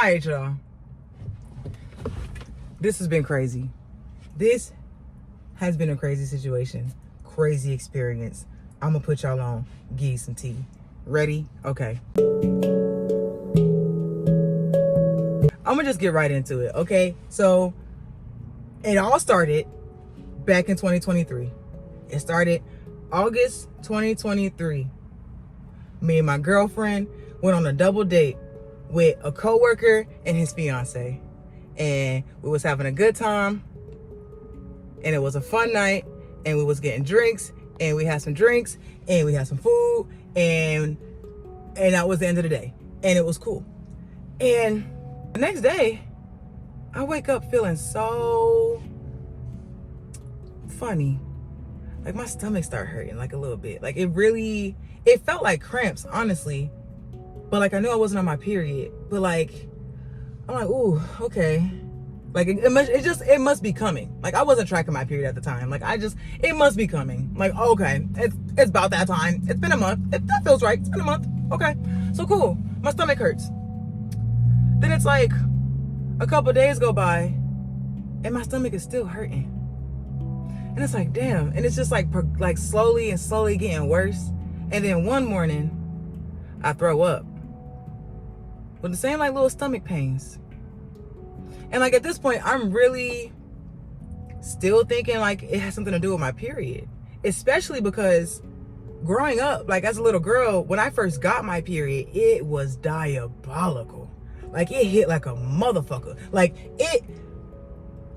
right, y'all. This has been crazy. This has been a crazy situation. Crazy experience. I'm gonna put y'all on. Give you some tea. Ready? Okay. I'm gonna just get right into it, okay? So, it all started back in 2023. It started August 2023. Me and my girlfriend went on a double date with a coworker and his fiance. And we was having a good time. And it was a fun night. And we was getting drinks. And we had some drinks. And we had some food. And that was the end of the day. And it was cool. And the next day, I wake up feeling so funny. Like my stomach started hurting like a little bit. Like it felt like cramps, honestly. But like I knew I wasn't on my period. But like, I'm like, ooh, okay. Like it must be coming. Like I wasn't tracking my period at the time. Like it must be coming. Like, okay, it's about that time. It's been a month. That feels right. It's been a month. Okay, so cool. My stomach hurts. Then it's like a couple days go by and my stomach is still hurting. And it's like, damn. And it's just like slowly getting worse. And then one morning I throw up with the same like little stomach pains. And like at this point, I'm really still thinking like it has something to do with my period. Especially because growing up, like as a little girl, when I first got my period, it was diabolical. Like it hit like a motherfucker.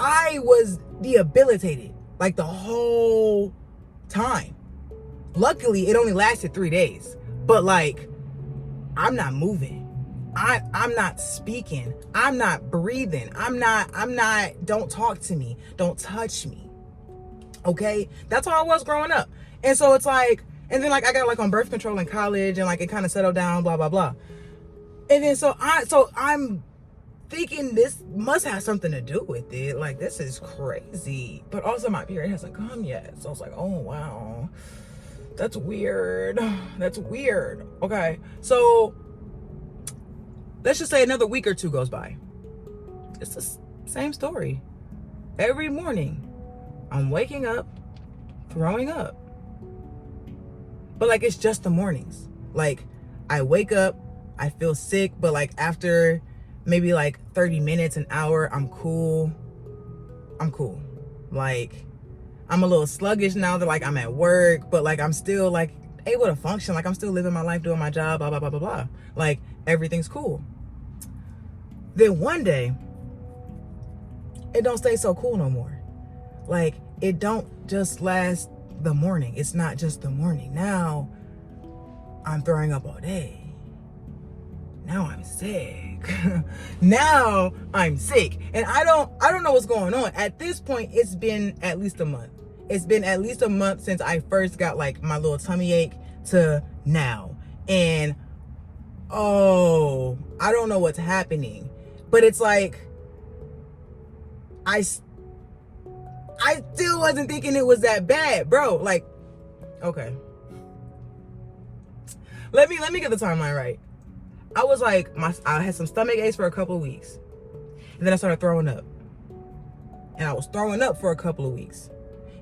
I was debilitated like the whole time. Luckily, it only lasted 3 days. But like, I'm not moving. I'm not speaking. I'm not breathing. I'm not, don't talk to me. Don't touch me. Okay? That's how I was growing up. And so it's like, and then like I got like on birth control in college and like it kind of settled down, blah, blah, blah. And then so I'm thinking this must have something to do with it. Like this is crazy. But also my period hasn't come yet. So I was like, oh wow. That's weird. That's weird. Okay. So let's just say another week or two goes by. It's the same story. Every morning, I'm waking up, throwing up. But like, it's just the mornings. Like, I wake up, I feel sick, but like after maybe like 30 minutes, an hour, I'm cool. I'm cool. Like, I'm a little sluggish now that like I'm at work, but like I'm still like able to function. Like I'm still living my life, doing my job, blah, blah, blah, blah, blah. Like everything's cool. Then one day, it don't stay so cool no more. Like it don't just last the morning. It's not just the morning. Now I'm throwing up all day. Now I'm sick. Now I'm sick. And I don't know what's going on. At this point, it's been at least a month. It's been at least a month since I first got like my little tummy ache to now. And oh, I don't know what's happening. But it's like I still wasn't thinking it was that bad, bro. Like, okay. Let me get the timeline right. I was like, I had some stomach aches for a couple of weeks. And then I started throwing up. And I was throwing up for a couple of weeks.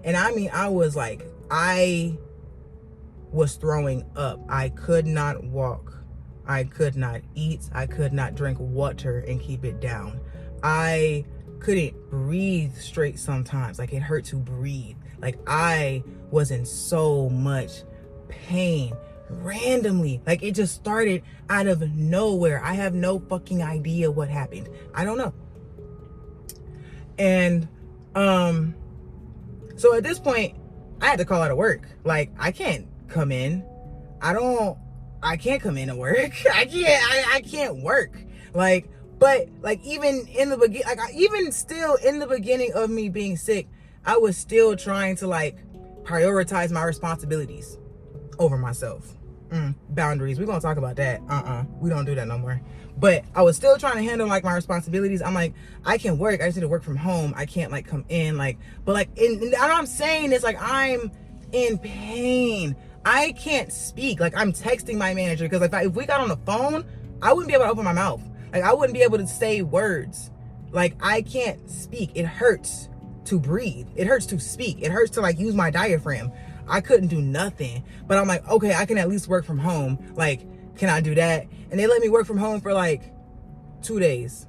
And I mean, I was throwing up. I could not walk. I could not eat. I could not drink water and keep it down. I couldn't breathe straight sometimes. Like it hurt to breathe. Like I was in so much pain randomly. Like it just started out of nowhere. I have no fucking idea what happened. I don't know. And so at this point I had to call out of work. Like I can't come in. I can't come in to work. I can't work. Like, but like even in the beginning, like even still in the beginning of me being sick, I was still trying to like prioritize my responsibilities over myself. Boundaries. We're gonna talk about that. We don't do that no more. But I was still trying to handle like my responsibilities. I'm like, I can work. I just need to work from home. I can't like come in like, but like, and what I'm saying is like, I'm in pain. I can't speak. Like I'm texting my manager because if we got on the phone, I wouldn't be able to open my mouth. Like, I wouldn't be able to say words. Like, I can't speak. It hurts to breathe. It hurts to speak. It hurts to like use my diaphragm. I couldn't do nothing. But I'm like, okay, I can at least work from home. Like, can I do that? And they let me work from home for like 2 days.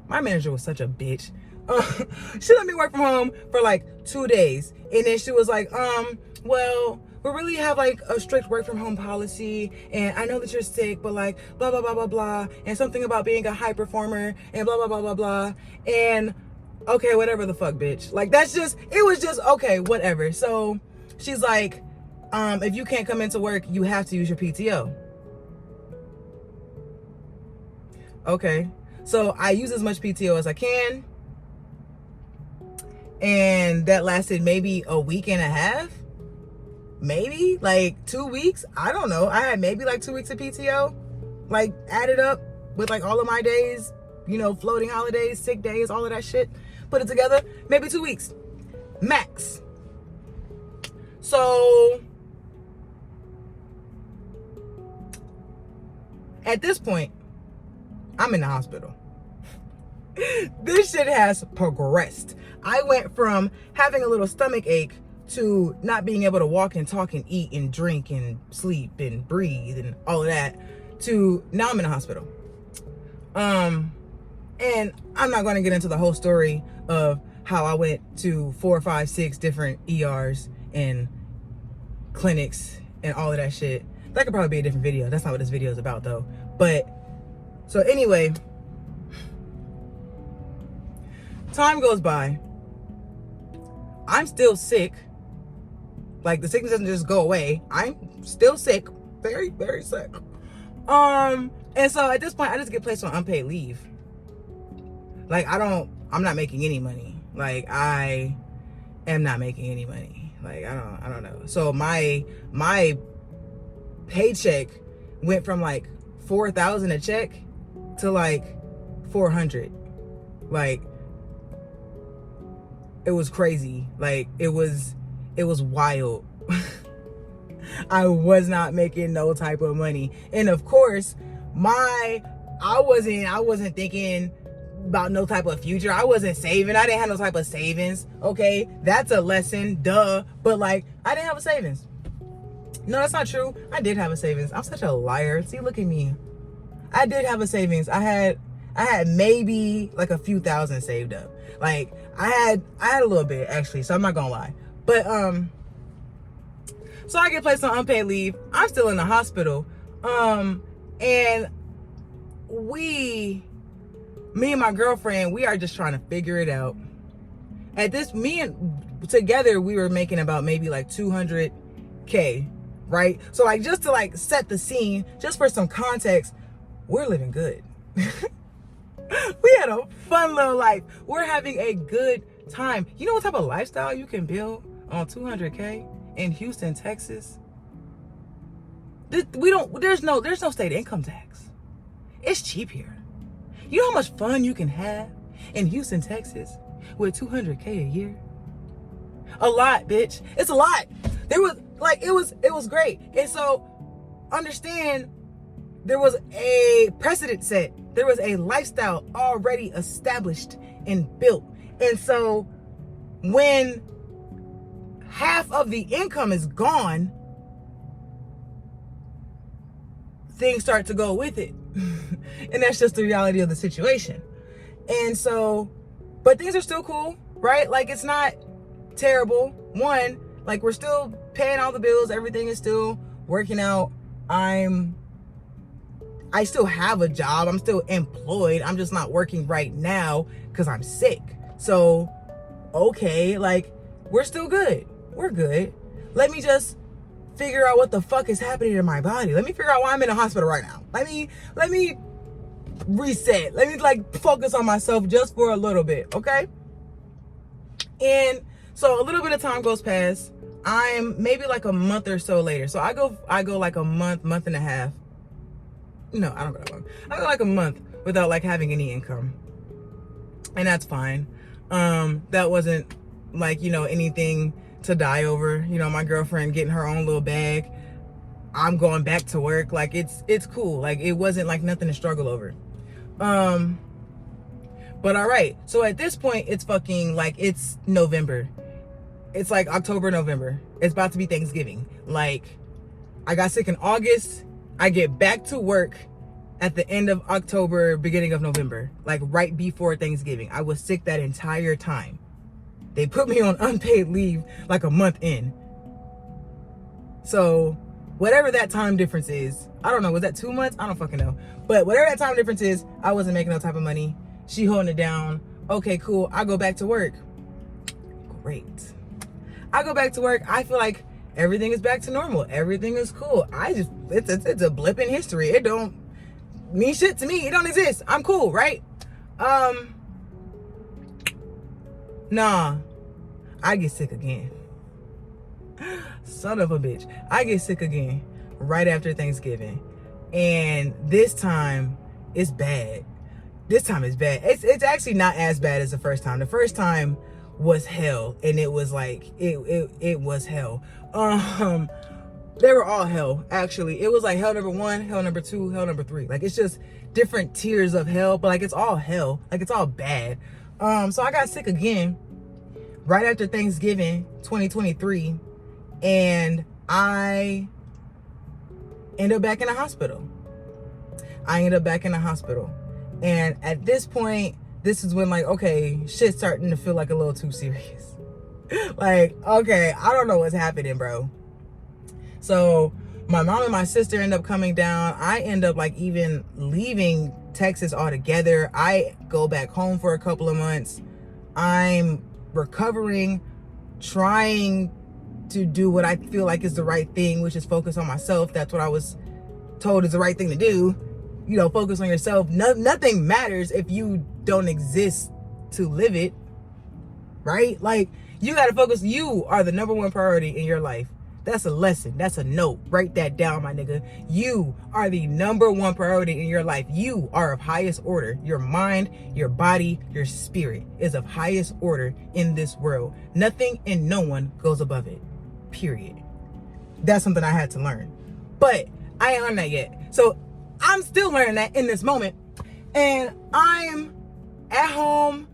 My manager was such a bitch. She let me work from home for like 2 days. And then she was like, well, we really have like a strict work from home policy. And I know that you're sick, but like blah, blah, blah, blah, blah. And something about being a high performer and blah, blah, blah, blah, blah. And okay, whatever the fuck, bitch. Like, it was just, okay, whatever. So she's like, if you can't come into work, you have to use your PTO. Okay. So I use as much PTO as I can. And that lasted maybe a week and a half. Maybe like 2 weeks. I don't know. I had maybe like 2 weeks of PTO, like added up with like all of my days, floating holidays, sick days, all of that shit. Put it together, maybe 2 weeks max. So at this point, I'm in the hospital. This shit has progressed. I went from having a little stomach ache to not being able to walk and talk and eat and drink and sleep and breathe and all of that, to now I'm in the hospital. And I'm not going to get into the whole story of how I went to 4, 5, 6 different ERs and clinics and all of that shit. That could probably be a different video. That's not what this video is about though. But so anyway, time goes by. I'm still sick. Like, the sickness doesn't just go away. I'm still sick. Very, very sick. And so at this point, I just get placed on unpaid leave. Like, I'm not making any money. Like, I am not making any money. Like, I don't know. So my paycheck went from like $4,000 a check to like $400. Like, it was crazy. Like, it was wild. I was not making no type of money. And of course, I wasn't thinking about no type of future. I wasn't saving. I didn't have no type of savings. Okay, that's a lesson, duh. But like, I didn't have a savings. No, that's not true. I did have a savings. I'm such a liar. See, look at me. I did have a savings. I had maybe like a few thousand saved up. Like, I had a little bit actually, so I'm not gonna lie. But so I get placed on unpaid leave. I'm still in the hospital. And me and my girlfriend, we are just trying to figure it out. Together we were making about maybe like $200K, right? So like, just to like set the scene, just for some context, we're living good. We had a fun little life. We're having a good time. You know what type of lifestyle you can build on $200K in Houston, Texas? There's no state income tax. It's cheap here. You know how much fun you can have in Houston, Texas with $200K a year? A lot, bitch. It's a lot. It was great. And so understand, there was a precedent set. There was a lifestyle already established and built. And so when half of the income is gone, things start to go with it. And that's just the reality of the situation. And so, but things are still cool, right? Like, it's not terrible. One, like, we're still paying all the bills. Everything is still working out. I still have a job. I'm still employed. I'm just not working right now because I'm sick. So, okay, like, we're still good. We're good. Let me just figure out what the fuck is happening in my body. Let me figure out why I'm in the hospital right now. Let me reset. Let me like focus on myself just for a little bit, okay? And so a little bit of time goes past. I'm maybe like a month or so later. So I go like a month and a half. No, I don't go that long. I go like a month without like having any income. And that's fine. That wasn't like, anything to die over. My girlfriend getting her own little bag. I'm going back to work. Like, it's cool. Like, it wasn't like nothing to struggle over. But all right. So at this point, it's fucking like it's November. It's like October, November. It's about to be Thanksgiving. Like, I got sick in August. I get back to work at the end of October, beginning of November, like right before Thanksgiving. I was sick that entire time. They put me on unpaid leave like a month in. So whatever that time difference is, I don't know, was that 2 months? I don't fucking know. But whatever that time difference is, I wasn't making no type of money. She holding it down. Okay, cool. I go back to work. Great. I go back to work. I feel like everything is back to normal. Everything is cool. It's a blip in history. It don't mean shit to me. It don't exist. I'm cool, right? Nah. I get sick again. Son of a bitch. I get sick again right after Thanksgiving. And this time it's bad. This time is bad. It's actually not as bad as the first time. The first time was hell, and it was like it was hell. They were all hell, actually. It was like hell number 1, hell number 2, hell number 3. Like, it's just different tiers of hell, but like it's all hell. Like, it's all bad. So I got sick again right after Thanksgiving 2023, and I ended up back in the hospital. And at this point, this is when, like, okay, shit's starting to feel like a little too serious. Like, okay, I don't know what's happening, bro. So my mom and my sister end up coming down. I end up, like, even leaving Texas altogether. I go back home for a couple of months. I'm recovering, trying to do what I feel like is the right thing, which is focus on myself. That's what I was told is the right thing to do. You know, focus on yourself. Nothing matters if you don't exist to live it, right? Like, you got to focus. You are the number one priority in your life. That's a lesson. That's a note. Write that down, my nigga. You are the number one priority in your life. You are of highest order. Your mind, your body, your spirit is of highest order in this world. Nothing and no one goes above it. Period. That's something I had to learn. But I ain't learned that yet. So I'm still learning that in this moment. And I'm at home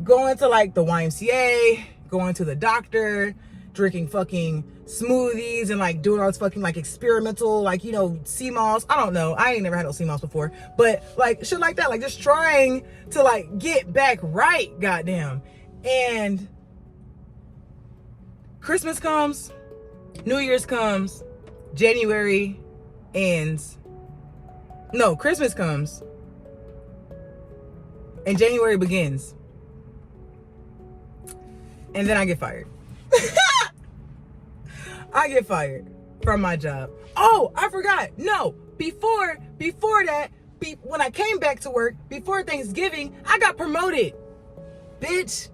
going to, like, the YMCA, going to the doctor, drinking fucking smoothies and, like, doing all this fucking, like, experimental, like, you know, sea moss. I don't know. I ain't never had no sea moss before. But, like, shit like that. Like, just trying to, like, get back right, goddamn. And Christmas comes, New Year's comes, January ends. No, Christmas comes and January begins. And then I get fired. I get fired from my job. Oh, I forgot. No, before that, when I came back to work, before Thanksgiving, I got promoted. Bitch.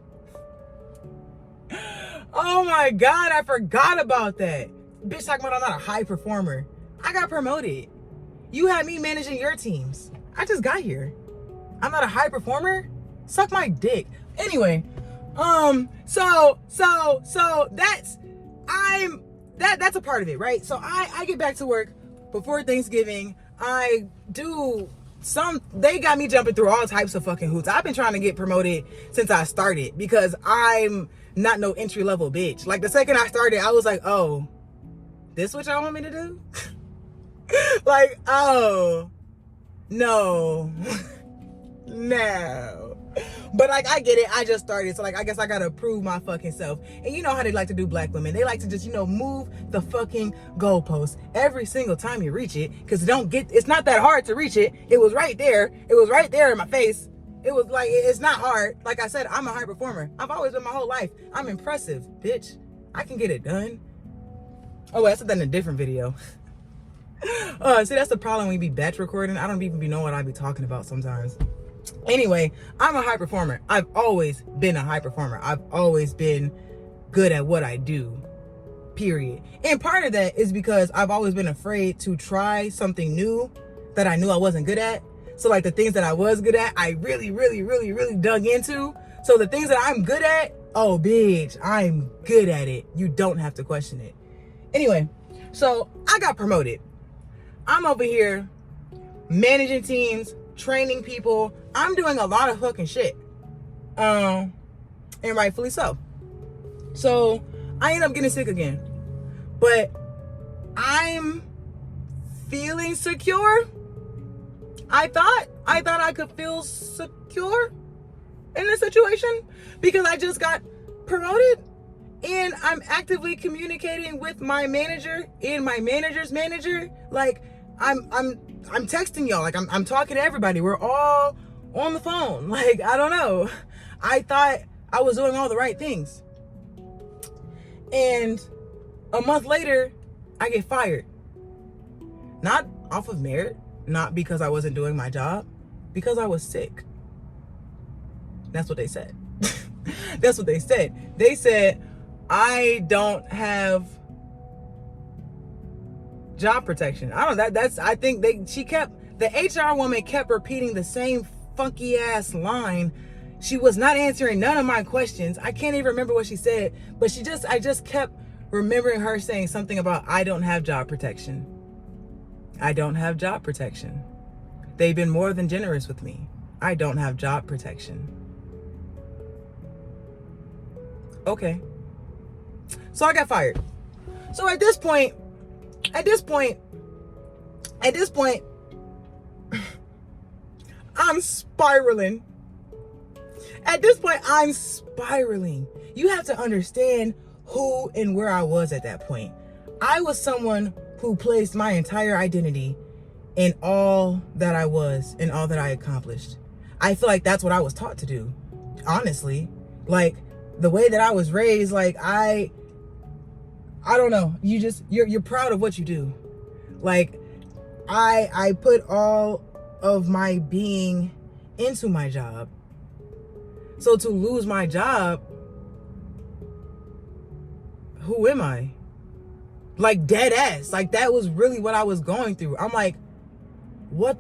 Oh my God, I forgot about that. Bitch talking about I'm not a high performer. I got promoted. You had me managing your teams. I just got here. I'm not a high performer? Suck my dick. Anyway, so that's a part of it, right? So I get back to work before Thanksgiving. They got me jumping through all types of fucking hoops. I've been trying to get promoted since I started because I'm not no entry level bitch. Like, the second I started, I was like, oh, this what y'all want me to do? Like, oh, no. No. But, like, I get it. I just started. So, like, I guess I gotta prove my fucking self. And you know how they like to do black women. They like to just, you know, move the fucking goalpost every single time you reach it. Because it's not that hard to reach it. It was right there. It was right there in my face. It was like, it's not hard. Like I said, I'm a high performer. I've always been my whole life. I'm impressive, bitch. I can get it done. Oh, wait, I said that in a different video. See, that's the problem when you be batch recording. I don't even be knowing what I be talking about sometimes. Anyway, I'm a high performer. I've always been a high performer. I've always been good at what I do, period. And part of that is because I've always been afraid to try something new that I knew I wasn't good at. So, like, the things that I was good at, I really, really, really, really dug into. So the things that I'm good at, oh, bitch, I'm good at it. You don't have to question it. Anyway, so I got promoted. I'm over here managing teams, training people. I'm doing a lot of fucking shit. And rightfully so. So I end up getting sick again. But I'm feeling secure. I thought I could feel secure in this situation because I just got promoted and I'm actively communicating with my manager and my manager's manager. Like I'm texting y'all, like I'm talking to everybody. We're all on the phone. Like, I don't know. I thought I was doing all the right things. And a month later, I get fired. Not off of merit, not because I wasn't doing my job, because I was sick. That's what they said. That's what they said. They said, I don't have job protection. I don't know. I think the HR woman kept repeating the same funky ass line. She was not answering none of my questions. I can't even remember what she said, but I just kept remembering her saying something about, I don't have job protection. I don't have job protection. They've been more than generous with me. I don't have job protection. Okay. So I got fired. So at this point, I'm spiraling. At this point, I'm spiraling. You have to understand who and where I was at that point. I was someone who placed my entire identity in all that I was and all that I accomplished. I feel like that's what I was taught to do. Honestly, like the way that I was raised, like I don't know. You're proud of what you do. Like I put all of my being into my job. So to lose my job, who am I? Like dead ass. Like that was really what I was going through. I'm like, what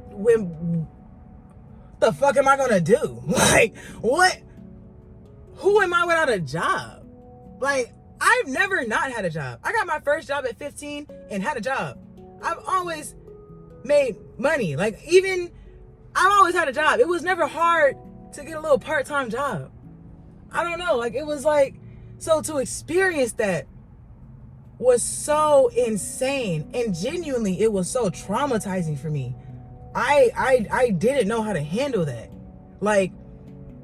the fuck am I gonna do? Like, what? Who am I without a job? Like, I've never not had a job. I got my first job at 15 and had a job. I've always made money. Like, I've always had a job. It was never hard to get a little part-time job. I don't know. Like, it was like, so to experience that was so insane. And genuinely, it was so traumatizing for me. I didn't know how to handle that. Like,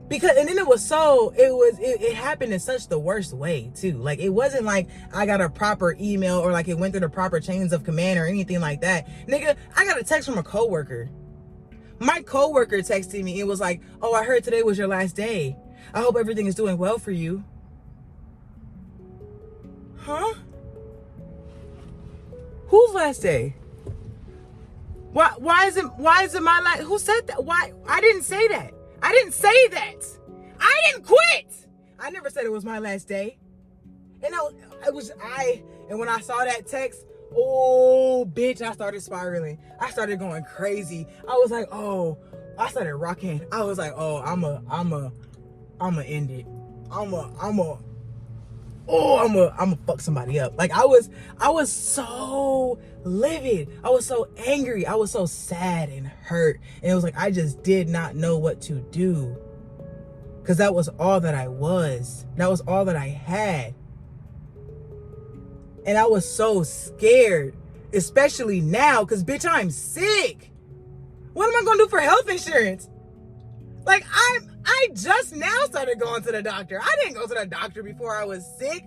because, and then it happened in such the worst way too. Like, it wasn't like I got a proper email or like it went through the proper chains of command or anything like that. Nigga, I got a text from a coworker. My coworker texted me and was like, oh, I heard today was your last day. I hope everything is doing well for you. Huh? Whose last day? Why is it my last? Who said that? Why? I didn't say that. I didn't say that. I didn't quit. I never said it was my last day. And and when I saw that text, oh, bitch, I started spiraling. I started going crazy. I was like, oh, I started rocking. I was like, oh, I'ma end it. I'ma fuck somebody up. Like, I was so livid. I was so angry. I was so sad and hurt. And it was like, I just did not know what to do. Because that was all that I was. That was all that I had. And I was so scared. Especially now, because, bitch, I'm sick. What am I going to do for health insurance? Like, I just now started going to the doctor. I didn't go to the doctor before I was sick.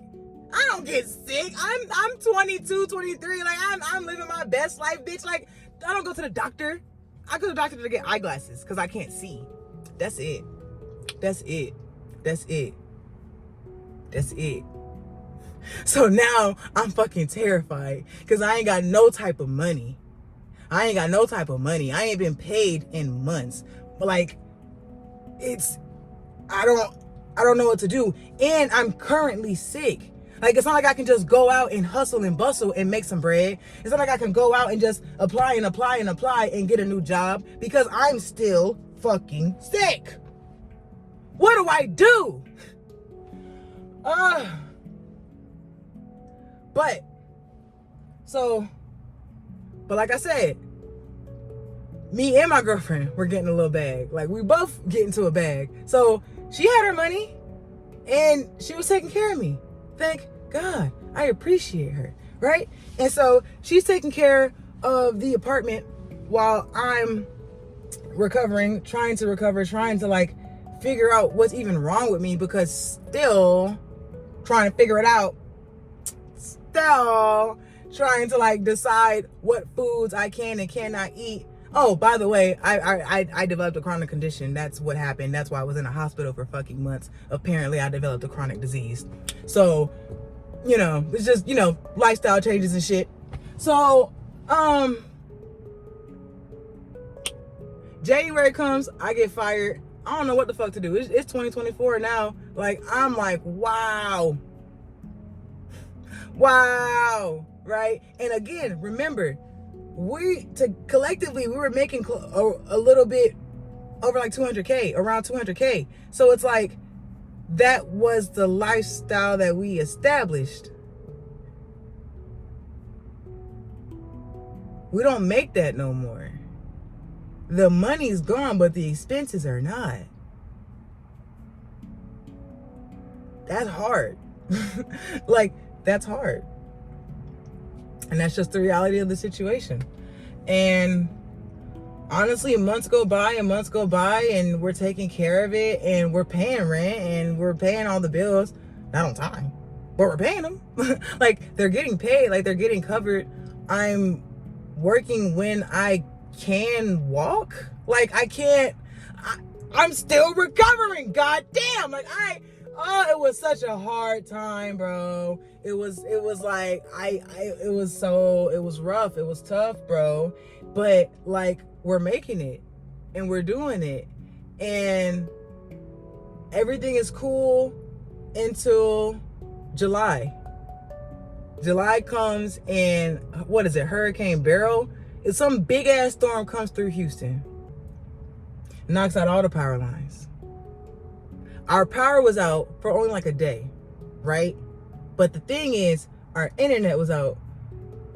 I don't get sick. I'm 22, 23. Like, I'm living my best life, bitch. Like, I don't go to the doctor. I go to the doctor to get eyeglasses because I can't see. That's it. That's it. That's it. That's it. So now I'm fucking terrified because I ain't got no type of money. I ain't got no type of money. I ain't been paid in months. But like, I don't know what to do. And I'm currently sick. Like, it's not like I can just go out and hustle and bustle and make some bread. It's not like I can go out and just apply and get a new job because I'm still fucking sick. What do I do? But like I said, me and my girlfriend were getting a little bag. Like, we both get into a bag. So she had her money and she was taking care of me. Thank God. I appreciate her, right? And so she's taking care of the apartment while I'm recovering, trying to like figure out what's even wrong with me, because still trying to figure it out, still trying to like decide what foods I can and cannot eat. Oh, by the way, I developed a chronic condition. That's what happened. That's why I was in a hospital for fucking months. Apparently I developed a chronic disease. So, you know, it's just, you know, lifestyle changes and shit. So, January comes, I get fired. I don't know what the fuck to do. It's 2024 now. Like, I'm like, wow, right? And again, remember, collectively, we were making a little bit over like 200K, around 200K. So it's like, that was the lifestyle that we established. We don't make that no more. The money's gone, but the expenses are not. That's hard. Like, that's hard. And that's just the reality of the situation. And honestly, months go by and we're taking care of it, and we're paying rent and we're paying all the bills. Not on time, but we're paying them. Like, they're getting paid, like they're getting covered. I'm working when I can walk. Like, I'm still recovering. God damn. Like, it was such a hard time, bro. It was like, it was rough. It was tough, bro. But like, we're making it and we're doing it, and everything is cool until July. July comes, and what is it? Hurricane Beryl? It's some big ass storm comes through Houston, knocks out all the power lines. Our power was out for only like a day, right? But the thing is, our internet was out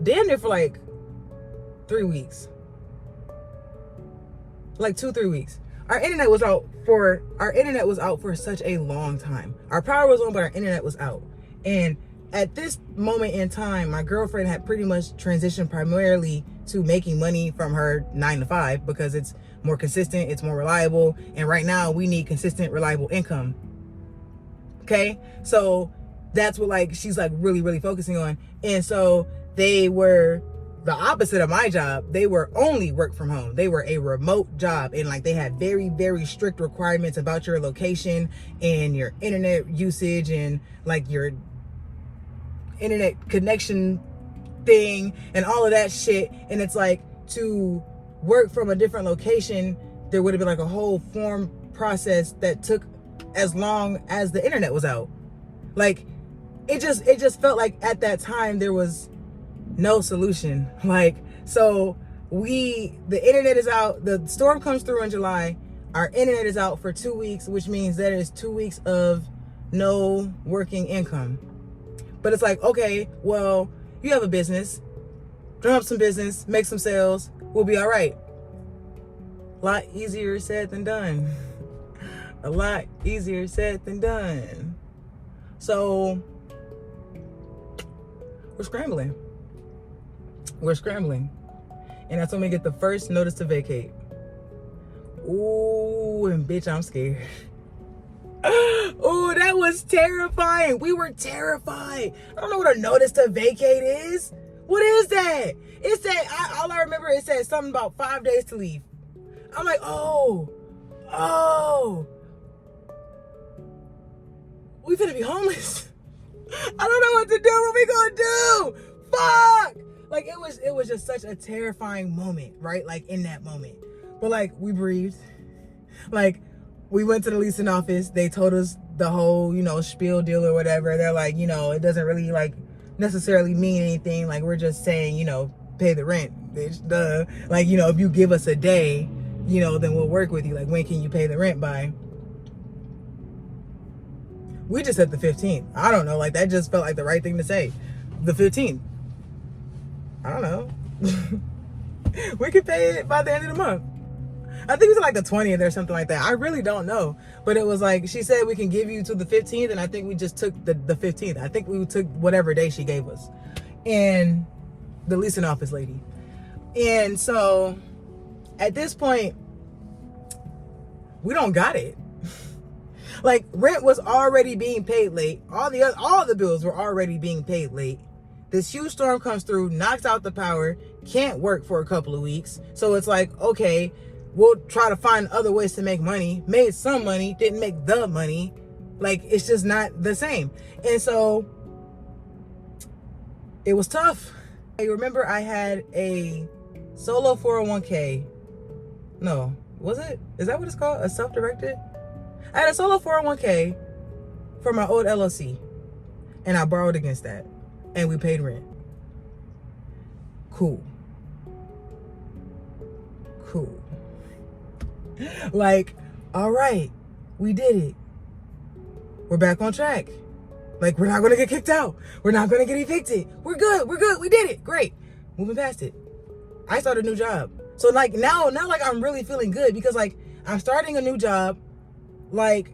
damn near for like 3 weeks. Like 2-3 weeks. Our internet was out for such a long time. Our power was on, but our internet was out. And at this moment in time, my girlfriend had pretty much transitioned primarily to making money from her 9 to 5, because it's more consistent, it's more reliable, and right now we need consistent, reliable income. Okay? So that's what like she's like really focusing on. And so they were the opposite of my job. They were only work from home. They were a remote job, and like they had very strict requirements about your location and your internet usage and like your internet connection thing and all of that shit. And it's like, to work from a different location, there would have been like a whole form process that took as long as the internet was out. Like, it just felt like at that time there was no solution. Like, so the internet is out, the storm comes through in July, our internet is out for 2 weeks, which means that is 2 weeks of no working income. But it's like, okay, well, you have a business, drum up some business, make some sales, we'll be all right. A lot easier said than done. A lot easier said than done. So we're scrambling. And that's when we get the first notice to vacate. Ooh, and bitch, I'm scared. Oh, that was terrifying. We were terrified. I don't know what a notice to vacate is. What is that? It said, all I remember, it said something about 5 days to leave. I'm like, oh, we finna be homeless. I don't know what to do. What we gonna do? Fuck! Like, it was just such a terrifying moment, right? Like, in that moment. But like, we breathed. Like, we went to the leasing office. They told us the whole, you know, spiel deal or whatever. They're like, you know, it doesn't really like necessarily mean anything. Like, we're just saying, you know, pay the rent, bitch. Duh. Like, you know, if you give us a day, you know, then we'll work with you. Like, when can you pay the rent by? We just said the 15th. I don't know. Like, that just felt like the right thing to say. The 15th. I don't know. We could pay it by the end of the month. I think it was like the 20th or something like that. I really don't know. But it was like, she said we can give you to the 15th, and I think we just took the 15th. I think we took whatever day she gave us. And the leasing office lady. And so at this point, we don't got it. Like, rent was already being paid late. All the bills were already being paid late. This huge storm comes through, knocks out the power, can't work for a couple of weeks. So it's like, okay, we'll try to find other ways to make money. Made some money, didn't make the money. Like, it's just not the same. And so it was tough. I remember I had a solo 401k. No, was it? Is that what it's called? A self-directed? I had a solo 401k for my old LLC, and I borrowed against that, and we paid rent. Cool. Like, all right, we did it. We're back on track. Like, we're not going to get kicked out. We're not going to get evicted. We're good. We did it. Great. Moving past it. I started a new job. So like now like I'm really feeling good because like I'm starting a new job, like,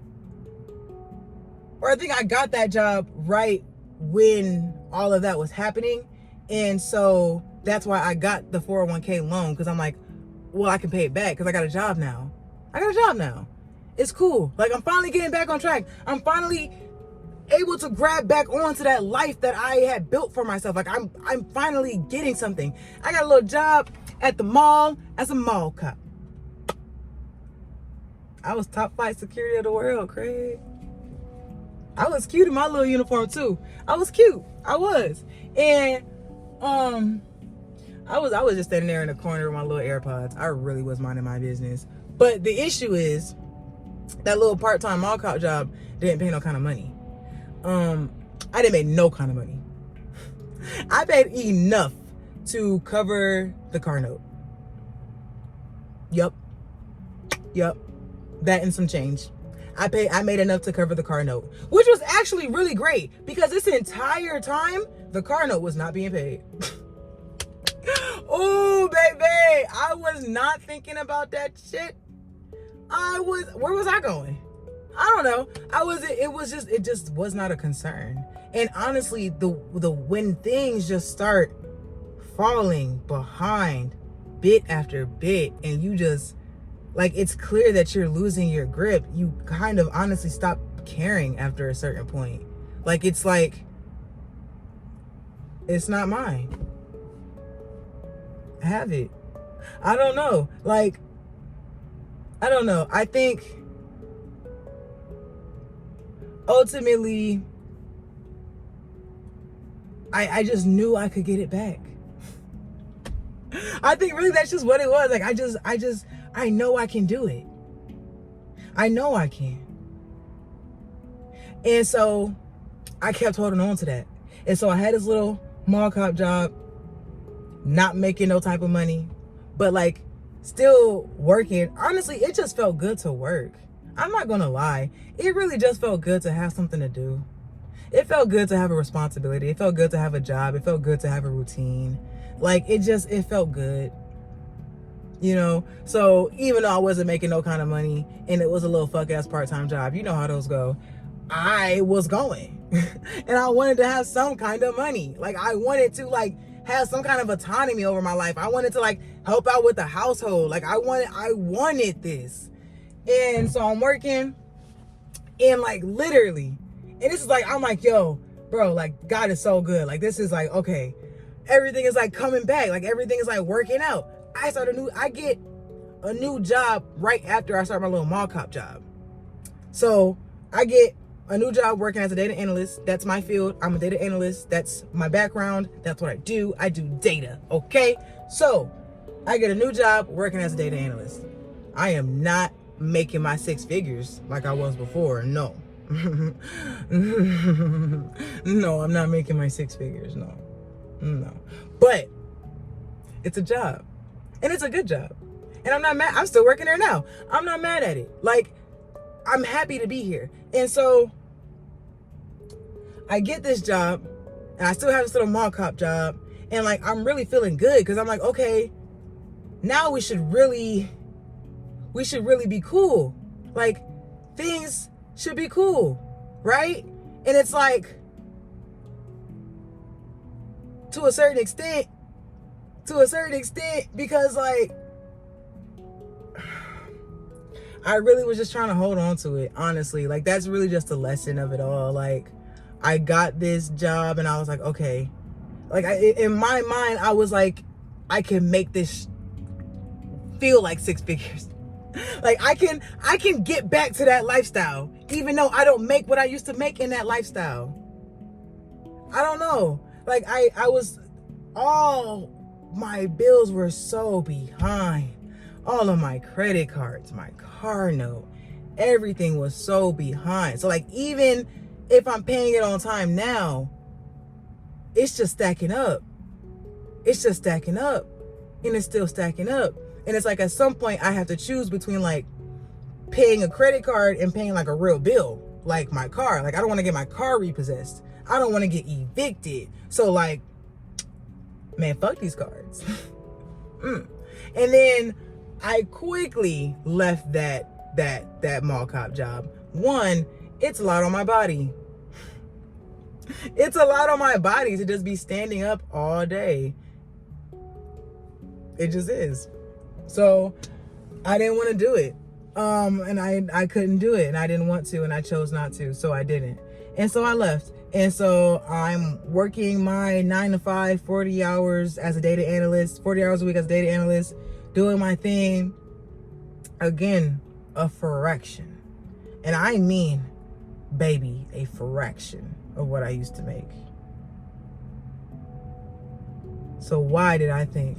or I think I got that job right when all of that was happening. And so that's why I got the 401k loan, because I'm like, well, I can pay it back because I got a job now. It's cool. Like, I'm finally getting back on track. I'm finally able to grab back onto that life that I had built for myself. Like, I'm finally getting something. I got a little job at the mall as a mall cop. I was top flight security of the world, Craig. I was cute in my little uniform too. I was cute. I was. And I was just standing there in the corner with my little AirPods. I really was minding my business. But the issue is that little part-time mall cop job didn't pay no kind of money. I didn't make no kind of money. I paid enough to cover the car note. Yup. That and some change. I made enough to cover the car note, which was actually really great because this entire time the car note was not being paid. Oh, baby, I was not thinking about that shit. Where was I going? I don't know. It just was not a concern. And honestly, when things just start falling behind bit after bit, and you just, like, it's clear that you're losing your grip, you kind of honestly stop caring after a certain point. Like, it's not mine. I have it. I don't know. Like, I don't know. I think ultimately I just knew I could get it back. I think really that's just what it was. Like, I know I can do it. I know I can. And so I kept holding on to that. And so I had this little mall cop job, not making no type of money, but like still working. Honestly, it just felt good to work. I'm not gonna lie. It really just felt good to have something to do. It felt good to have a responsibility. It felt good to have a job. It felt good to have a routine. Like, it felt good. You know? So even though I wasn't making no kind of money and it was a little fuck ass part-time job, you know how those go, I was going. And I wanted to have some kind of money. Like, I wanted to like have some kind of autonomy over my life. I wanted to like help out with the household. Like, I wanted this. And so I'm working, and like literally, and this is like, I'm like, yo, bro, like, God is so good. Like, this is like, okay, everything is like coming back. Like, everything is like working out. I get a new job right after I start my little mall cop job. So I get a new job working as a data analyst. That's my field. I'm a data analyst. That's my background. That's what I do. I do data. Okay. So I get a new job working as a data analyst. I am not making my 6 figures like I was before. No. No, I'm not making my 6 figures. No. But it's a job. And it's a good job. And I'm not mad. I'm still working there now. I'm not mad at it. Like, I'm happy to be here. And so I get this job, and I still have this little mall cop job, and like, I'm really feeling good because I'm like, okay, now we should really be cool. Like, things should be cool, right? And it's like, to a certain extent, because like, I really was just trying to hold on to it, honestly. Like, that's really just the lesson of it all. Like, I got this job and I was like, okay. Like, in my mind, I was like, I can make this feel like 6 figures. Like, I can get back to that lifestyle, even though I don't make what I used to make in that lifestyle. I don't know. Like, all my bills were so behind. All of my credit cards, my car note, everything was so behind. So like, even if I'm paying it on time now, it's just stacking up. It's just stacking up. And it's still stacking up. And it's like, at some point I have to choose between like paying a credit card and paying like a real bill, like my car. Like, I don't want to get my car repossessed. I don't want to get evicted. So like, man, fuck these cards. And then I quickly left that mall cop job. One, it's a lot on my body. It's a lot on my body to just be standing up all day. It just is. So I didn't want to do it. And I couldn't do it, and I didn't want to, and I chose not to, so I didn't. And so I left. And so I'm working my 9 to 5, 40 hours as a data analyst, 40 hours a week as a data analyst, doing my thing. Again, a fraction. And I mean, baby, a fraction of what I used to make. So why did I think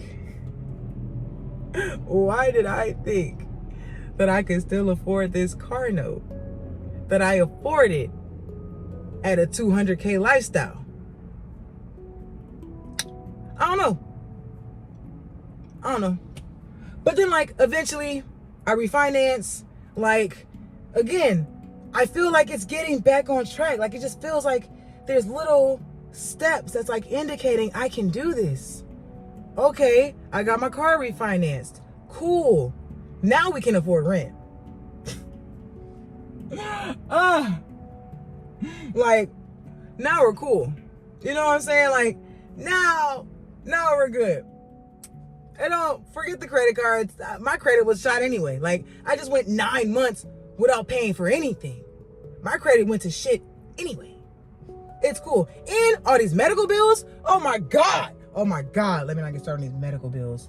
that I could still afford this car note that I afforded at a 200K lifestyle? I don't know. But then, like, eventually I refinance. Like, again, I feel like it's getting back on track. Like, it just feels like there's little steps that's like indicating I can do this. Okay, I got my car refinanced. Cool. Now we can afford rent. Like, now we're cool. You know what I'm saying? Like, now we're good. And don't forget the credit cards. My credit was shot anyway. Like, I just went 9 months without paying for anything. My credit went to shit anyway. It's cool. And all these medical bills. Oh my God. Let me not get started on these medical bills.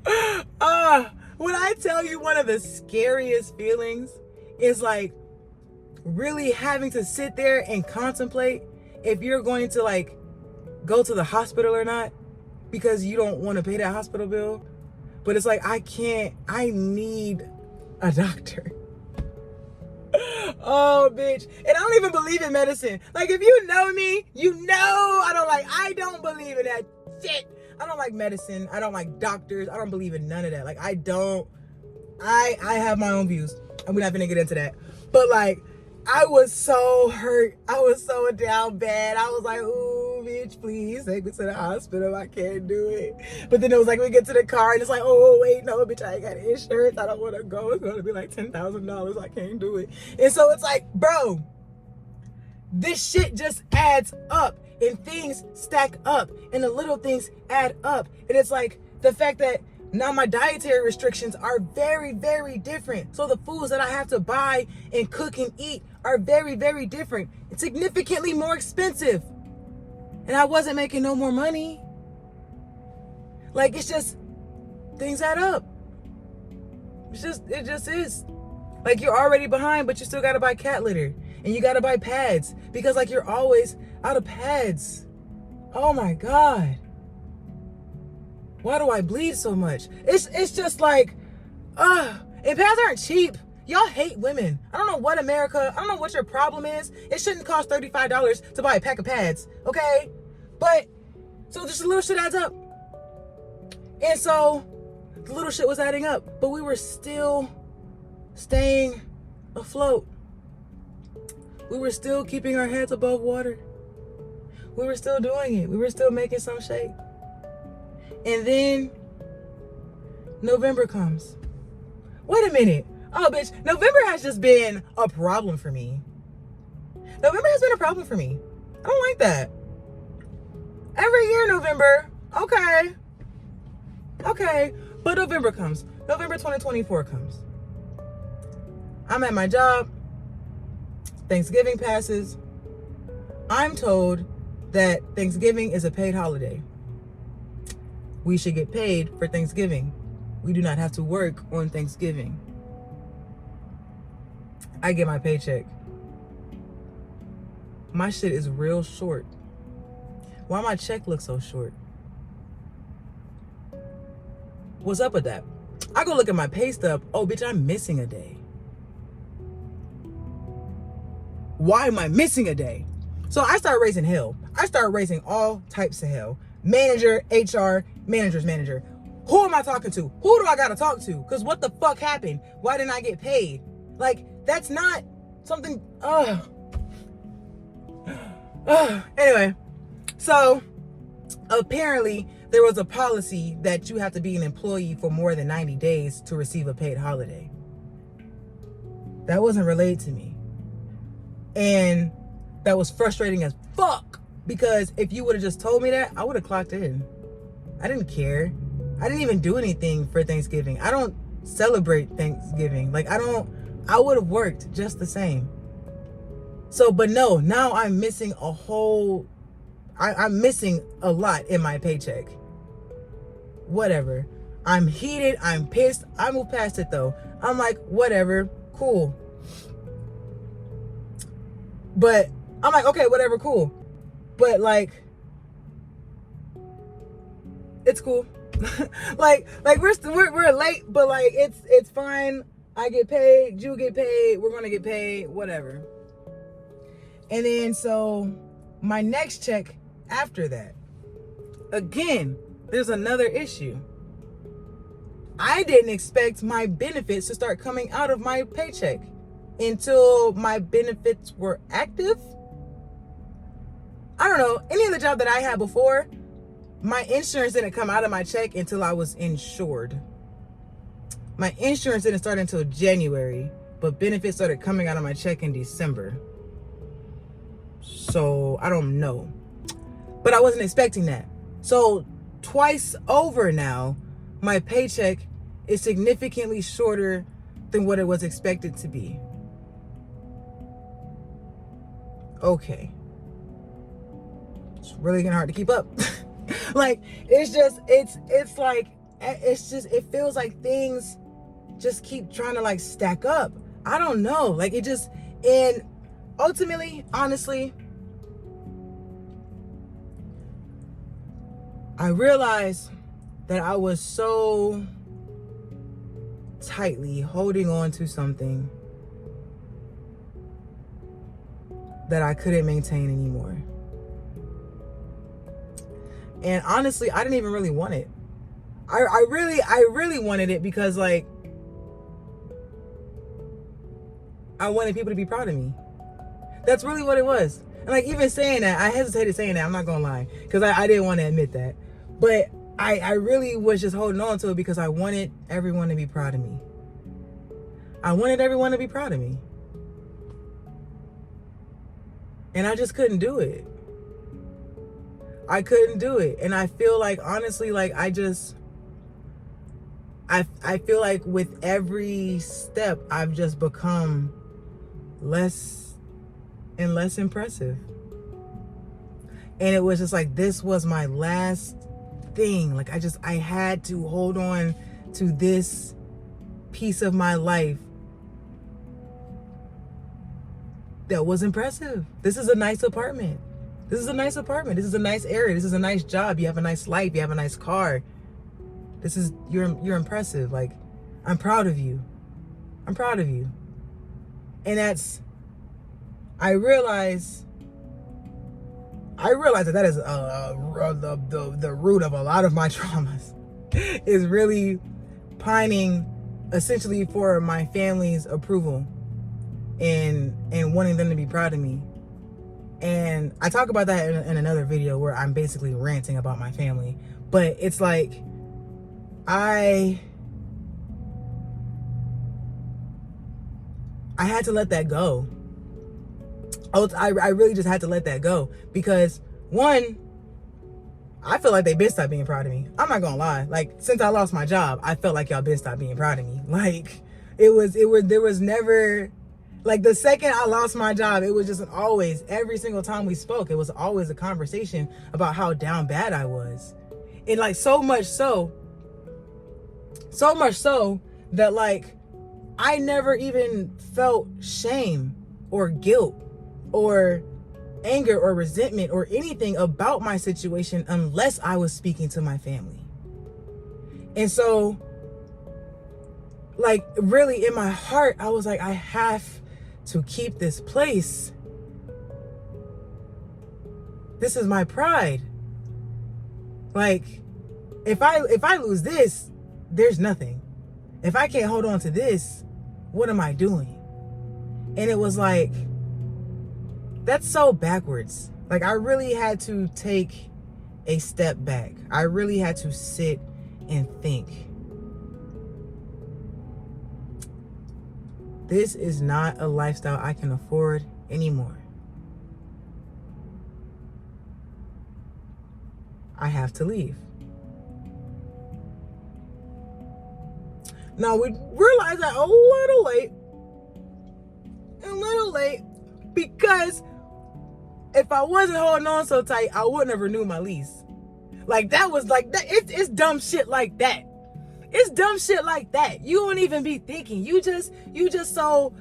When I tell you, one of the scariest feelings is like really having to sit there and contemplate if you're going to like go to the hospital or not, because you don't want to pay that hospital bill. But it's like, I need a doctor. Oh, bitch. And I don't even believe in medicine. Like, if you know me, you know I don't believe in that shit. I don't like medicine. I don't like doctors. I don't believe in none of that. Like, I have my own views, and we're not gonna get into that. But like, I was so hurt. I was so down bad. I was like, ooh, bitch, please take me to the hospital. I can't do it. But then it was like, we get to the car and it's like, oh, wait, no, bitch, I ain't got insurance. I don't want to go. It's going to be like $10,000. I can't do it. And so it's like, bro, this shit just adds up, and things stack up, and the little things add up. And it's like the fact that now my dietary restrictions are very, very different. So the foods that I have to buy and cook and eat are very, very different. It's significantly more expensive. And I wasn't making no more money. Like, it's just, things add up. It just is. Like, you're already behind, but you still gotta buy cat litter. And you gotta buy pads. Because like, you're always out of pads. Oh my God. Why do I bleed so much? It's just like, and pads aren't cheap. Y'all hate women. I don't know what your problem is. It shouldn't cost $35 to buy a pack of pads, okay? But, so just a little shit adds up. And so, the little shit was adding up. But we were still staying afloat. We were still keeping our heads above water. We were still doing it. We were still making some shape. And then November comes. Wait a minute. Oh, bitch. November has just been a problem for me. November has been a problem for me. I don't like that. Every year, November. Okay. Okay. But November comes. November 2024 comes. I'm at my job. Thanksgiving passes. I'm told that Thanksgiving is a paid holiday. We should get paid for Thanksgiving. We do not have to work on Thanksgiving. I get my paycheck. My shit is real short. Why my check look so short? What's up with that? I go look at my pay stub. Oh, bitch, I'm missing a day. Why am I missing a day? So I start raising hell. I start raising all types of hell. Manager, HR, manager's manager. Who am I talking to? Who do I gotta talk to? Because what the fuck happened? Why didn't I get paid? Like, that's not something, Anyway, so apparently there was a policy that you have to be an employee for more than 90 days to receive a paid holiday. That wasn't relayed to me. And that was frustrating as fuck, because if you would have just told me that, I would have clocked in. I didn't care. I didn't even do anything for Thanksgiving. I don't celebrate Thanksgiving. Like, I would have worked just the same. So, but no, now I'm missing I'm missing a lot in my paycheck. Whatever. I'm heated. I'm pissed. I move past it though. I'm like, whatever, cool. But I'm like, okay, whatever, cool. But like, it's cool. like we're late, but like it's fine. I get paid. You get paid. We're gonna get paid. Whatever. And then so my next check after that, again, there's another issue. I didn't expect my benefits to start coming out of my paycheck until my benefits were active. I don't know. Any other job that I had before, my insurance didn't come out of my check until I was insured. My insurance didn't start until January, but benefits started coming out of my check in December. So I don't know. But I wasn't expecting that. So twice over now, my paycheck is significantly shorter than what it was expected to be. Okay. It's really getting hard to keep up. Like, it feels like things just keep trying to like stack up. I don't know. Like, it just, and ultimately, honestly, I realized that I was so tightly holding on to something that I couldn't maintain anymore. And honestly, I didn't even really want it. I really wanted it because, like, I wanted people to be proud of me. That's really what it was. And like, even saying that, I hesitated saying that, I'm not gonna lie, because I didn't want to admit that. But I really was just holding on to it because I wanted everyone to be proud of me. I wanted everyone to be proud of me. And I just couldn't do it. I couldn't do it. And I feel like, honestly, like, I feel like with every step, I've just become less and less impressive. And it was just like, this was my last thing. Like, I had to hold on to this piece of my life that was impressive. This is a nice apartment. This is a nice apartment. This is a nice area. This is a nice job. You have a nice life. You have a nice car. You're impressive. Like, I'm proud of you. I'm proud of you. And I realize that is the root of a lot of my traumas, is really pining essentially for my family's approval and wanting them to be proud of me. And I talk about that in another video where I'm basically ranting about my family. But it's like, I I had to let that go. I really just had to let that go because one, I feel like they been stopped being proud of me. I'm not gonna lie. Like, since I lost my job, I felt like y'all been stopped being proud of me. Like, there was never, like, the second I lost my job, it was just always, every single time we spoke, it was always a conversation about how down bad I was. And like, so much so that like, I never even felt shame or guilt or anger or resentment or anything about my situation unless I was speaking to my family. And so, like, really in my heart, I was like, I have to keep this place. This is my pride. Like, if I lose this, there's nothing. If I can't hold on to this, what am I doing? And it was like, that's so backwards. Like, I really had to take a step back. I really had to sit and think. This is not a lifestyle I can afford anymore. I have to leave. Now, we realized that a little late, because if I wasn't holding on so tight, I wouldn't have renewed my lease. Like, that was like that. It's dumb shit like that. It's dumb shit like that. You don't even be thinking. You just so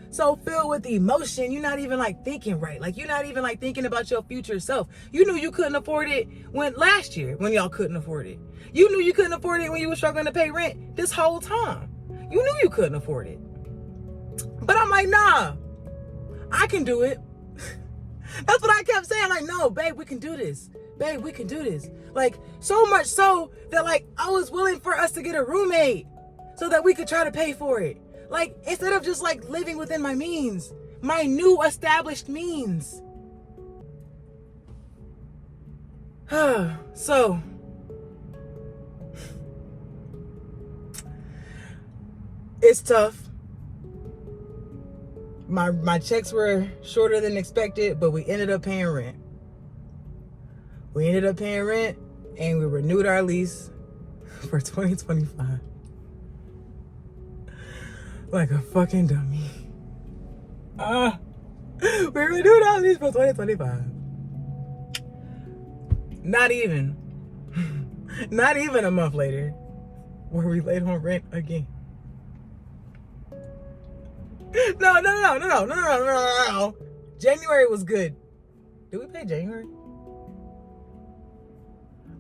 filled with emotion. You're not even like thinking right. Like, you're not even like thinking about your future self. You knew you couldn't afford it last year when y'all couldn't afford it. You knew you couldn't afford it when you were struggling to pay rent this whole time. You knew you couldn't afford it. But I'm like, nah, I can do it. That's what I kept saying. Like, no, babe, we can do this. Babe, we can do this. Like, so much so that, like, I was willing for us to get a roommate so that we could try to pay for it. Like, instead of just, like, living within my means, my new established means. So, it's tough. My checks were shorter than expected, but we ended up paying rent. And we renewed our lease for 2025. Like a fucking dummy. We renewed our lease for 2025. Not even a month later, were we late on rent again. No. January was good. Did we pay January?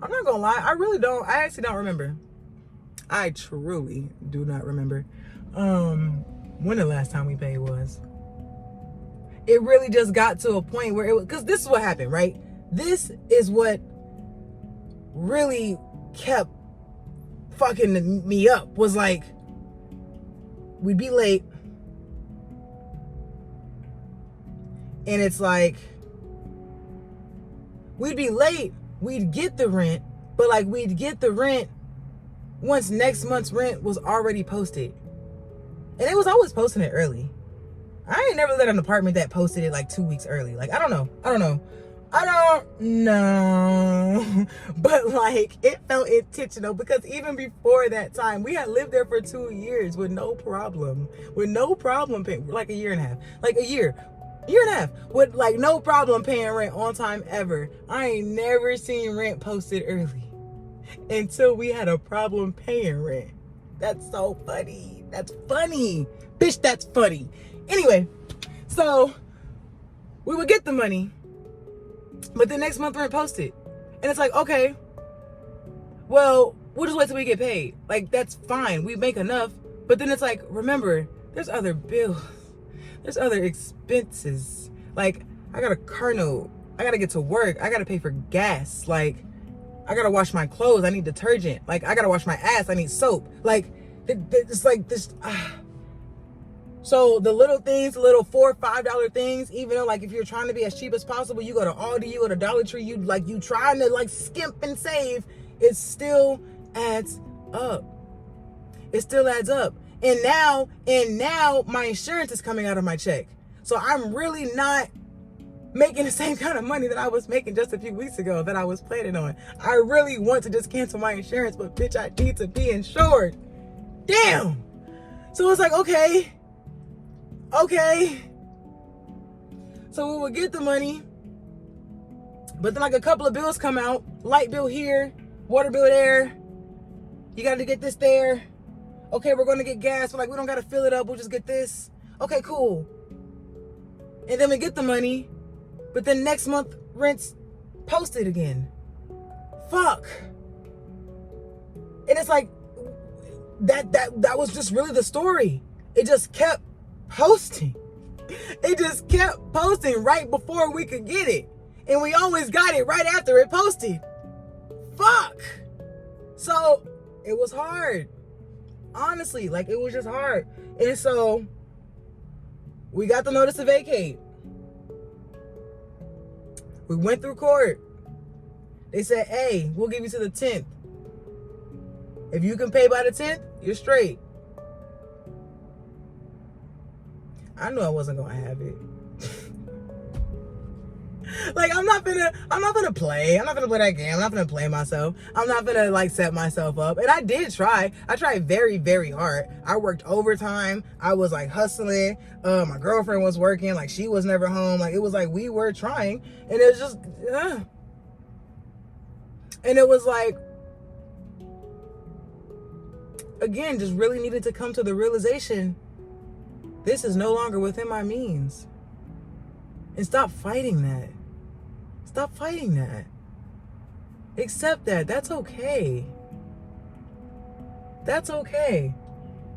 I'm not gonna lie, I actually don't remember. I truly do not remember when the last time we paid was. It really just got to a point where it was, because this is what happened, right? This is what really kept fucking me up, was like, we'd be late, and it's like, we'd be late, we'd get the rent, but like, we'd get the rent once next month's rent was already posted. And it was always posting it early. I ain't never let an apartment that posted it like 2 weeks early. Like, I don't know. But like, it felt intentional, because even before that time, we had lived there for 2 years with no problem paying, like a year and a half, with like no problem paying rent on time ever. I ain't never seen rent posted early until we had a problem paying rent. That's so funny. That's funny. Bitch, that's funny. Anyway, so we would get the money, but the next month rent posted. And it's like, okay, well, we'll just wait till we get paid. Like, that's fine. We make enough. But then it's like, remember, there's other bills. There's other expenses. Like, I got a car note. I got to get to work. I got to pay for gas. Like, I got to wash my clothes. I need detergent. Like, I got to wash my ass. I need soap. Like, it's like this. So the little things, the little $4 or $5 things, even though, like, if you're trying to be as cheap as possible, you go to Aldi, you go to Dollar Tree, you trying to like skimp and save, it still adds up. It still adds up. And now my insurance is coming out of my check. So I'm really not making the same kind of money that I was making just a few weeks ago that I was planning on. I really want to just cancel my insurance, but bitch, I need to be insured. Damn. So it's like, okay. So we will get the money, but then like a couple of bills come out. Light bill here, water bill there. You got to get this there. Okay, we're going to get gas. We're like, we don't got to fill it up. We'll just get this. Okay, cool. And then we get the money, but then next month rent's posted again. Fuck. And it's like, that was just really the story. It just kept posting. It just kept posting right before we could get it. And we always got it right after it posted. Fuck. So it was hard. Honestly, like it was just hard. And so we got the notice to vacate. We went through court. They said, hey, we'll give you to the 10th. If you can pay by the 10th, you're straight. I knew I wasn't gonna have it. Like I'm not gonna play. I'm not gonna play that game. I'm not gonna play myself. I'm not gonna like set myself up. And I did try. I tried very, very hard. I worked overtime. I was like hustling. My girlfriend was working. Like she was never home. Like it was like we were trying, and it was just, and it was like, again, just really needed to come to the realization, this is no longer within my means. And stop fighting that. Stop fighting that. Accept that. That's okay. That's okay.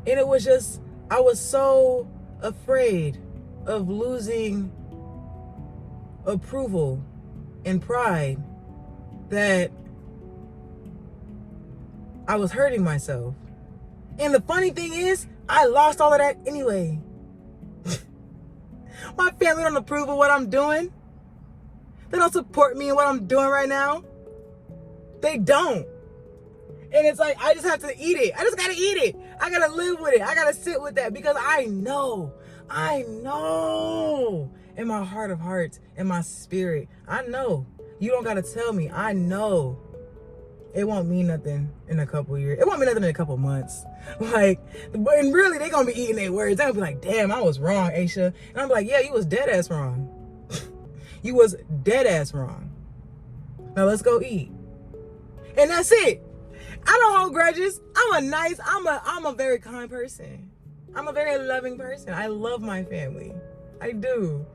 And it was just, I was so afraid of losing approval and pride that I was hurting myself. And the funny thing is, I lost all of that anyway. My family don't approve of what I'm doing. They don't support me in what I'm doing right now. They don't. And it's like, I just have to eat it. I just gotta eat it. I gotta live with it. I gotta sit with that because I know in my heart of hearts, in my spirit, I know. You don't gotta tell me. I know. It won't mean nothing in a couple years. It won't mean nothing in a couple months. Like, and really, they gonna be eating their words. They're gonna be like, damn, I was wrong, Aisha. And I'm like, yeah, you was dead ass wrong. You was dead ass wrong. Now let's go eat. And that's it. I don't hold grudges. I'm a very kind person. I'm a very loving person. I love my family. I do.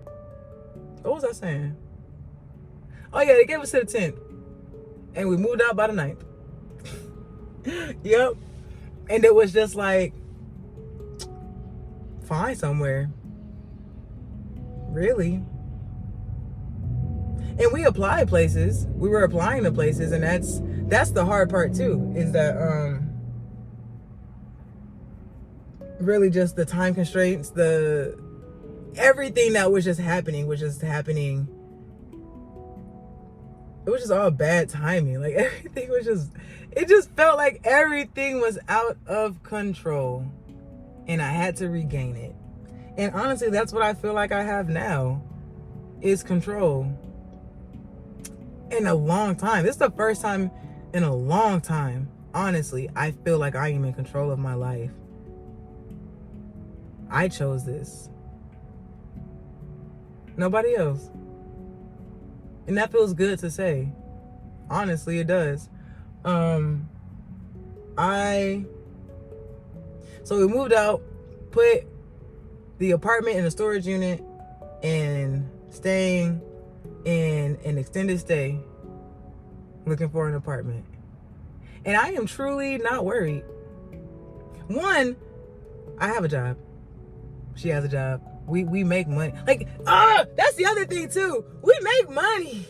What was I saying? Oh yeah, they gave us to the 10th. And we moved out by the 9th. Yep. And it was just like, find somewhere. Really. And we applied places. We were applying to places, and that's the hard part too, is that really just the time constraints, everything that was just happening. It was just all bad timing. Like everything was it just felt like everything was out of control, and I had to regain it. And honestly, that's what I feel like I have now, is control. In a long time. This is the first time in a long time, honestly, I feel like I am in control of my life. I chose this. Nobody else. And that feels good to say. Honestly, it does. So we moved out, put the apartment in a storage unit, and staying in an extended stay, looking for an apartment. And I am truly not worried. One, I have a job. She has a job. We make money. Like, that's the other thing too. We make money.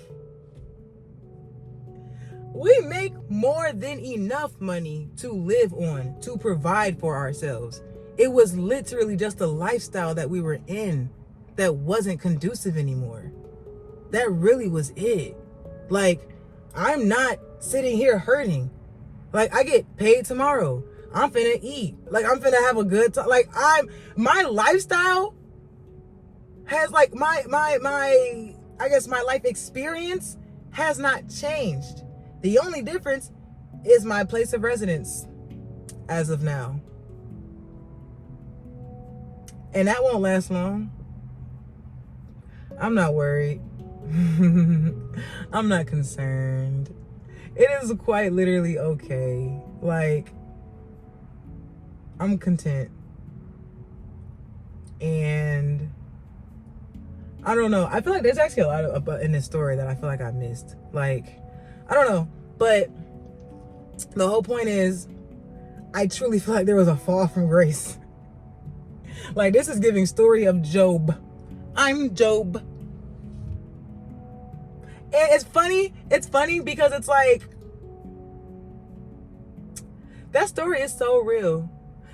We make more than enough money to live on, to provide for ourselves. It was literally just a lifestyle that we were in that wasn't conducive anymore. That really was it. Like, I'm not sitting here hurting. Like, I get paid tomorrow. I'm finna eat. Like, I'm finna have a good time. Like, my lifestyle has, like, I guess my life experience has not changed. The only difference is my place of residence as of now. And that won't last long. I'm not worried. I'm not concerned. It is quite literally okay. Like, I'm content. And I don't know. I feel like there's actually a lot in this story that I feel like I missed. Like, I don't know. But the whole point is, I truly feel like there was a fall from grace. Like, this is giving story of Job. I'm Job. And it's funny. It's funny because it's like, that story is so real.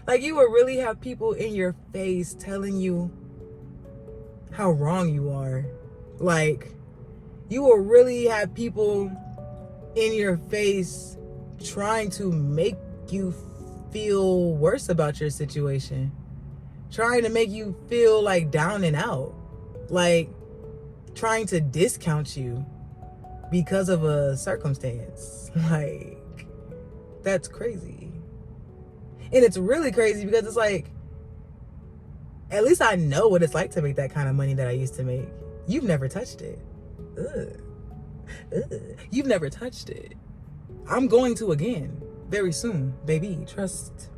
Like, you would really have people in your face telling you how wrong you are. Like, you will really have people in your face trying to make you feel worse about your situation, trying to make you feel like down and out, like trying to discount you because of a circumstance. Like, that's crazy. And it's really crazy because it's like, at least I know what it's like to make that kind of money that I used to make. You've never touched it. Ugh. Ugh. You've never touched it. I'm going to again very soon, baby. Trust.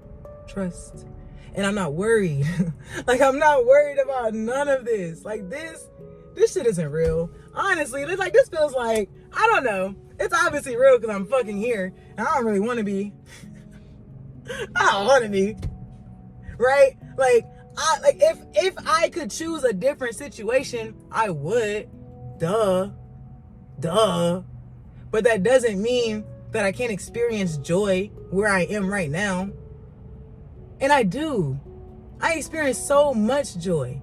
And I'm not worried. Like, I'm not worried about none of this. Like, this shit isn't real. Honestly, like, this feels like, I don't know. It's obviously real because I'm fucking here. And I don't really want to be. I don't want to be. Right? Like, if I could choose a different situation, I would. Duh. But that doesn't mean that I can't experience joy where I am right now. And I do. I experience so much joy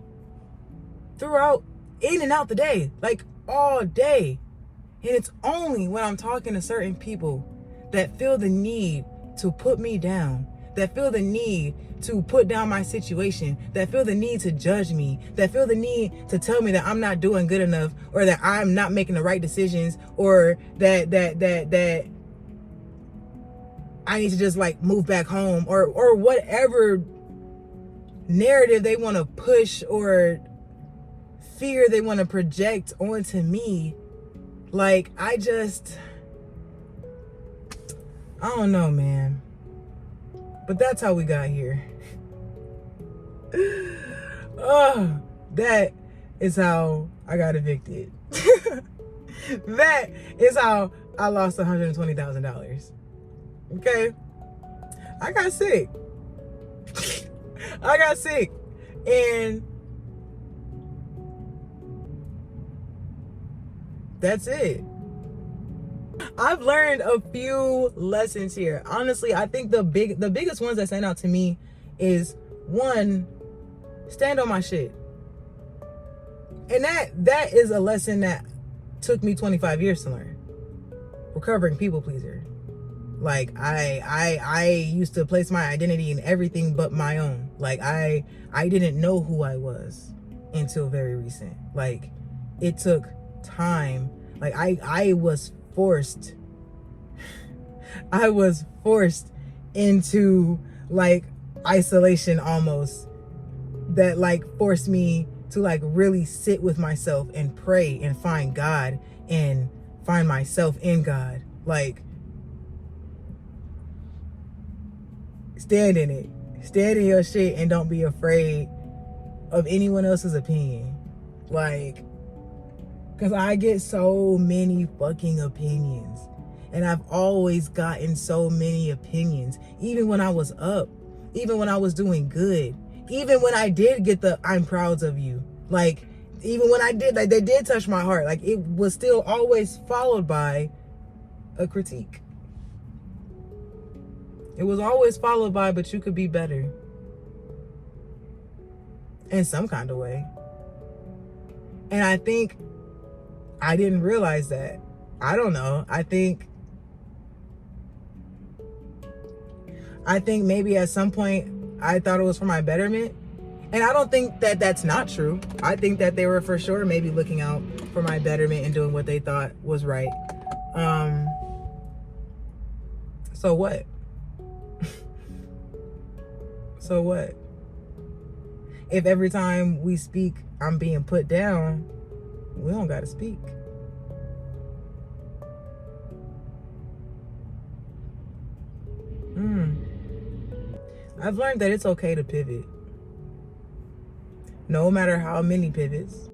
throughout, in and out the day, like all day. And it's only when I'm talking to certain people that feel the need to put me down, that feel the need to put down my situation, that feel the need to judge me, that feel the need to tell me that I'm not doing good enough, or that I'm not making the right decisions, or that I need to just like move back home, or whatever narrative they want to push or fear they want to project onto me. Like, I don't know, man. But that's how we got here. Oh, that is how I got evicted. That is how I lost $120,000. Okay? I got sick. And that's it. I've learned a few lessons here. Honestly, I think the biggest ones that stand out to me is, one, stand on my shit. And that is a lesson that took me 25 years to learn. Recovering people pleaser. Like, I used to place my identity in everything but my own. Like, I didn't know who I was until very recent. Like, it took time. Like, I was forced into like isolation almost, that like forced me to like really sit with myself and pray and find God and find myself in God. Like, stand in it, stand in your shit, and don't be afraid of anyone else's opinion. Like, because I get so many fucking opinions. And I've always gotten so many opinions. Even when I was up. Even when I was doing good. Even when I did get the I'm proud of you. Like, even when I did, like, they did touch my heart. Like, it was still always followed by a critique. It was always followed by, but you could be better. In some kind of way. And I think I didn't realize that. I don't know. I think I think maybe at some point I thought it was for my betterment. And I don't think that that's not true. I think that they were for sure maybe looking out for my betterment and doing what they thought was right. So what? So what? If every time we speak, I'm being put down, we don't gotta speak. I've learned that it's okay to pivot. No matter how many pivots,